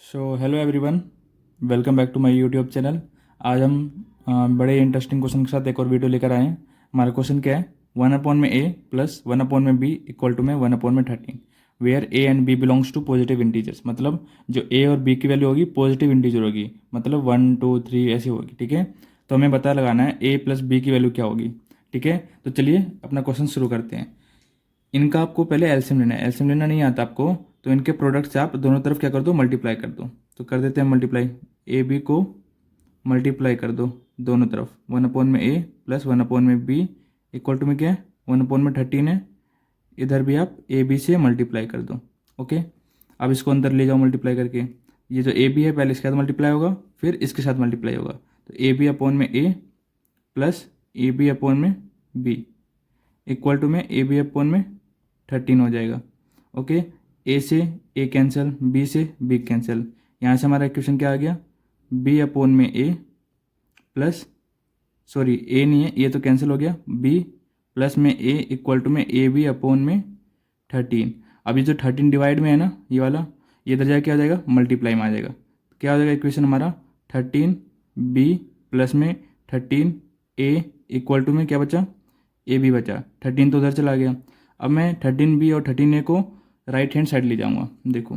So hello everyone, welcome back to my YouTube channel. आज हम बड़े इंटरेस्टिंग क्वेश्चन के साथ एक और वीडियो लेकर आए हैं। हमारा क्वेश्चन क्या है, 1/a plus 1/b equal to में 1/13 where a and b belongs to positive integers. मतलब जो a और b की वैल्यू होगी पॉजिटिव इंटीजर होगी, मतलब 1 2 3 ऐसी होगी। ठीक है, तो हमें पता लगाना है a प्लस b की वैल्यू क्या होगी। ठीक है, तो चलिए अपना क्वेश्चन शुरू करते हैं। इनका आपको पहले एलसीएम लेना है। एलसीएम लेना नहीं आता आपको, तो इनके प्रोडक्ट से आप दोनों तरफ क्या कर दो, मल्टीप्लाई कर दो। तो कर देते हैं मल्टीप्लाई, ए बी को मल्टीप्लाई कर दो दोनों तरफ। 1/a plus 1/b equal to में क्या है, 1/13 है। इधर भी आप ए बी से मल्टीप्लाई कर दो। ओके, अब इसको अंदर ले जाओ मल्टीप्लाई करके। ये जो ए बी है पहले इसके साथ मल्टीप्लाई होगा, फिर इसके साथ मल्टीप्लाई होगा। तो ए बी अपॉन में ए प्लस ए बी अपॉन में बी इक्वल टू में ए बी अपॉन में 13 हो जाएगा। ओके, ए से ए कैंसिल, बी से बी कैंसिल। यहाँ से हमारा इक्वेशन क्या आ गया, बी अपॉन में ए प्लस, सॉरी ए नहीं है, ये तो कैंसिल हो गया, बी प्लस में ए इक्वल टू में ए बी अपॉन में 13। अब ये जो 13 डिवाइड में है ना, ये वाला, ये इधर जाके क्या हो जाएगा, मल्टीप्लाई में आ जाएगा। क्या हो जाएगा इक्वेशन हमारा, 13 बी प्लस में 13 ए इक्वल टू में क्या बचा, ए बी बचा। 13 तो उधर चला गया। अब मैं 13 बी और 13 ए को राइट हैंड साइड ले जाऊंगा। देखो,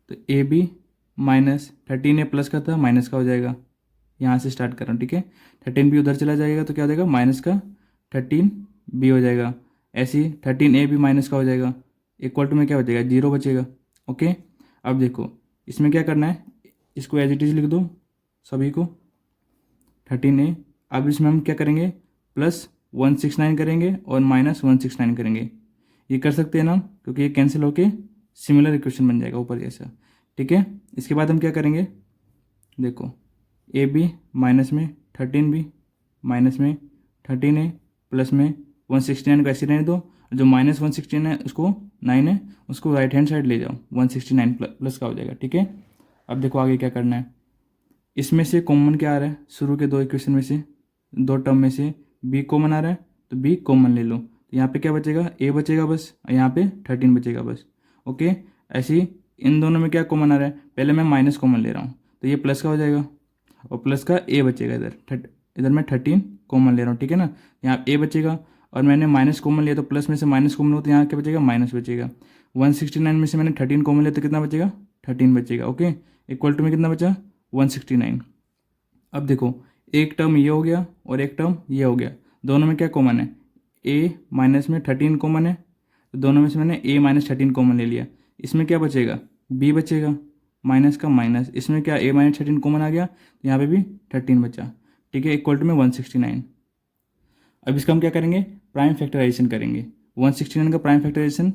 तो A B minus 13 A plus का था, माइनस का हो जाएगा। यहाँ से स्टार्ट कर रहा हूँ। ठीक है, 13 बी उधर चला जाएगा तो क्या हो जाएगा, माइनस का 13 बी हो जाएगा। ऐसे ही 13 ए भी माइनस का हो जाएगा, इक्वल टू में क्या बचेगा, 0 बचेगा। ओके, अब देखो इसमें क्या करना है, इसको एज इट इज लिख दो सभी को, 13 ए। अब इसमें हम क्या करेंगे, प्लस 169 करेंगे और माइनस 169 करेंगे। ये कर सकते हैं ना, क्योंकि ये कैंसिल होके सिमिलर इक्वेशन बन जाएगा ऊपर जैसा। ठीक है, इसके बाद हम क्या करेंगे, देखो ए बी माइनस में 13 बी माइनस में 13 ए प्लस में 169 को ऐसे रहने दो। जो माइनस 169 है उसको 9 है उसको राइट हैंड साइड ले जाओ, 169 प्लस का हो जाएगा। ठीक है, अब देखो आगे क्या करना है। इसमें से कॉमन क्या आ रहा है, शुरू के दो इक्वेशन में से, दो टर्म में से बी कॉमन आ रहा है, तो बी कॉमन ले लो। तो यहाँ पे क्या बचेगा, ए बचेगा बस, और यहाँ पे 13 बचेगा बस। ओके, ऐसे ही इन दोनों में क्या कॉमन आ रहा है, पहले मैं माइनस कॉमन ले रहा हूँ, तो ये प्लस का हो जाएगा और प्लस का ए बचेगा। इधर मैं 13 कॉमन ले रहा हूँ। ठीक है ना, यहाँ ए बचेगा और मैंने माइनस कॉमन लिया तो प्लस में से माइनस कॉमन हो, तो यहाँ क्या बचेगा, माइनस बचेगा। 169 में से मैंने 13 कॉमन लिया तो कितना बचेगा, 13 बचेगा। ओके, इक्वल टू में कितना बचा, 169। अब देखो एक टर्म ये हो गया और एक टर्म ये हो गया, दोनों में क्या कॉमन है, ए माइनस में 13 कॉमन है, तो दोनों में से मैंने ए माइनस 13 कॉमन ले लिया। इसमें क्या बचेगा, बी बचेगा, माइनस का माइनस, इसमें क्या ए माइनस 13 कॉमन आ गया, यहाँ पे भी 13 बचा। ठीक है, इक्वल टू में 169। अब इसका हम क्या करेंगे, प्राइम फैक्टराइजेशन करेंगे। 169 का प्राइम फैक्टराइजेशन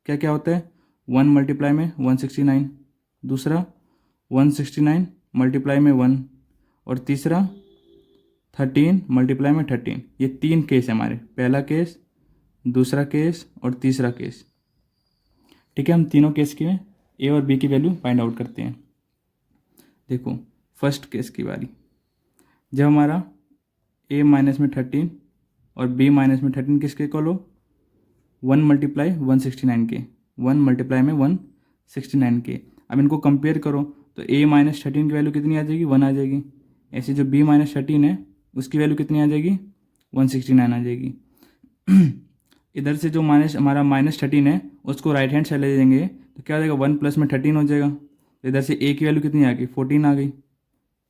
क्या क्या होता है, 1 मल्टीप्लाई में 169, दूसरा 169 मल्टीप्लाई में 1, और तीसरा 13 मल्टीप्लाई में 13। ये तीन केस है हमारे, पहला केस, दूसरा केस और तीसरा केस। ठीक है, हम तीनों केस के ए और बी की वैल्यू फाइंड आउट करते हैं। देखो फर्स्ट केस की बारी, जब हमारा ए माइनस में 13 और बी माइनस में 13 किसके इक्वल हो, 1 मल्टीप्लाई 169 के, 1 मल्टीप्लाई में 169 के। अब इनको कंपेयर करो तो ए माइनस 13 की वैल्यू कितनी आ जाएगी, 1 आ जाएगी। ऐसे जो बी माइनस 13 है उसकी वैल्यू कितनी आ जाएगी, 169 आ जाएगी। इधर से जो माइनस हमारा माइनस 13 है उसको राइट हैंड साइड ले जाएंगे तो क्या हो जाएगा, 1 प्लस में 13 हो जाएगा। तो इधर से ए की वैल्यू कितनी आ गई, 14 आ गई।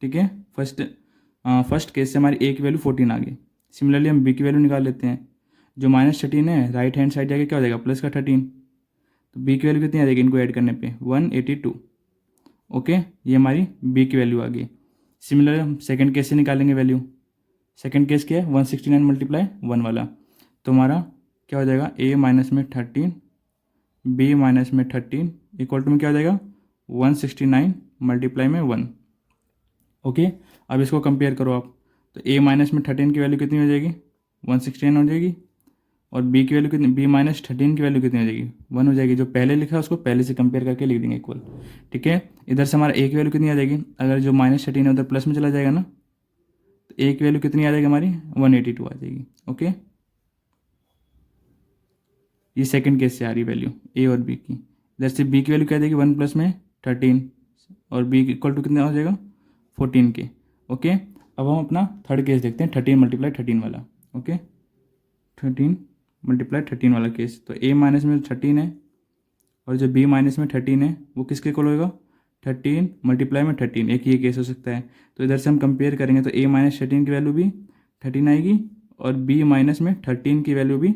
ठीक है, फर्स्ट केस से हमारी ए की वैल्यू 14 आ गई। सिमिलरली हम बी की वैल्यू निकाल लेते हैं। जो -13 है राइट हैंड साइड जाके क्या हो जाएगा, प्लस का 13, तो बी की वैल्यू कितनी आ जाएगी, इनको ऐड करने पे 182। ओके, ये हमारी बी की वैल्यू आ गई। सिमिलर हम सेकंड केस से निकालेंगे वैल्यू। सेकंड केस क्या है, 169 मल्टीप्लाई 1 वाला, तो हमारा क्या हो जाएगा, ए माइनस में 13 बी माइनस में 13 इक्वल टू में क्या हो जाएगा, 169 मल्टीप्लाई में 1। ओके, अब इसको कंपेयर करो आप, तो ए माइनस में 13 की वैल्यू कितनी हो जाएगी, 169 हो जाएगी, और बी की वैल्यू कितनी, बी माइनस 13 की वैल्यू कितनी हो जाएगी, 1 हो जाएगी। जो पहले लिखा है उसको पहले से कंपेयर करके लिख देंगे इक्वल। ठीक है, इधर से हमारा ए की वैल्यू कितनी आ जाएगी, अगर जो -13 है उधर प्लस में चला जाएगा ना, तो ए की वैल्यू कितनी आ जाएगी हमारी, 182 आ जाएगी। ओके, ये सेकंड केस से आ रही वैल्यू ए और बी की। इधर से बी की वैल्यू क्या आ जाएगी, 1 प्लस में 13 और b इक्वल टू कितना हो जाएगा 14 के। ओके, अब हम अपना थर्ड केस देखते हैं, 13 मल्टीप्लाई 13 वाला। ओके, 13 मल्टीप्लाई 13 वाला केस। तो a माइनस में 13 है और जो b माइनस में 13 है वो किसके इक्वल होगा 13 मल्टीप्लाई में 13, एक ही केस हो सकता है। तो इधर से हम कंपेयर करेंगे तो a माइनस 13 की वैल्यू भी 13 आएगी और b माइनस में 13 की वैल्यू भी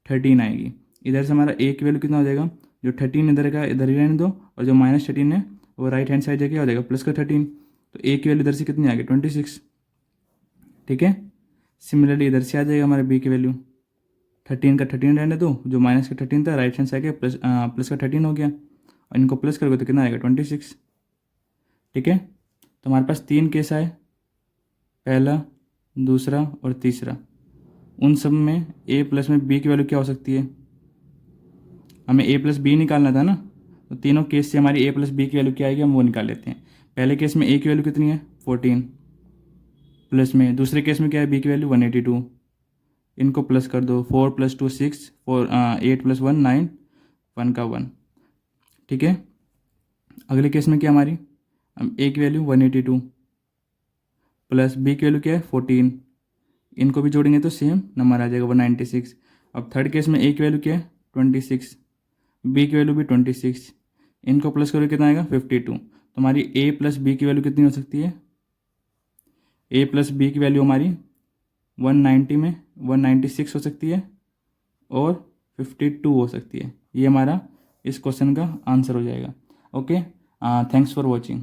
13 आएगी। इधर से हमारा a की वैल्यू कितना हो जाएगा, जो 13 इधर का इधर ही रहने दो और जो माइनस 13 है वो राइट हैंड साइड जाके हो जाएगा प्लस का 13। तो a की वैल्यू इधर से कितनी आ गई 26। ठीक है, सिमिलरली इधर से आ जाएगा हमारे b की वैल्यू 13 का 13 रहने दो, जो माइनस का 13 था राइट हैंड साइड के प्लस का 13 हो गया और इनको प्लस करोगे तो कितना आएगा 26। ठीक है, तो हमारे पास 3 केस आए, पहला, दूसरा और तीसरा। उन सब में a प्लस में b की वैल्यू क्या हो सकती है, हमें a प्लस बी निकालना था ना। तो तीनों केस से हमारी a प्लस बी की वैल्यू क्या आएगी हम वो निकाल लेते हैं। पहले केस में a की वैल्यू कितनी है 14, प्लस में दूसरे केस में क्या है b की वैल्यू 182, इनको प्लस कर दो, 4 + 2 6, 8 + 1 9, 1 का 1। ठीक है, अगले केस में क्या हमारी, हम a की वैल्यू 182 प्लस b की वैल्यू क्या है 14, इनको भी जोड़ेंगे तो सेम नंबर आ जाएगा 196। अब थर्ड केस में a की वैल्यू क्या है 26, b की वैल्यू भी 26, इनको प्लस करोगे कितना आएगा 52। तो हमारी a प्लस बी की वैल्यू कितनी हो सकती है, a प्लस बी की वैल्यू हमारी 190 में 196 हो सकती है और 52 हो सकती है। ये हमारा इस क्वेश्चन का आंसर हो जाएगा। Okay, thanks for watching.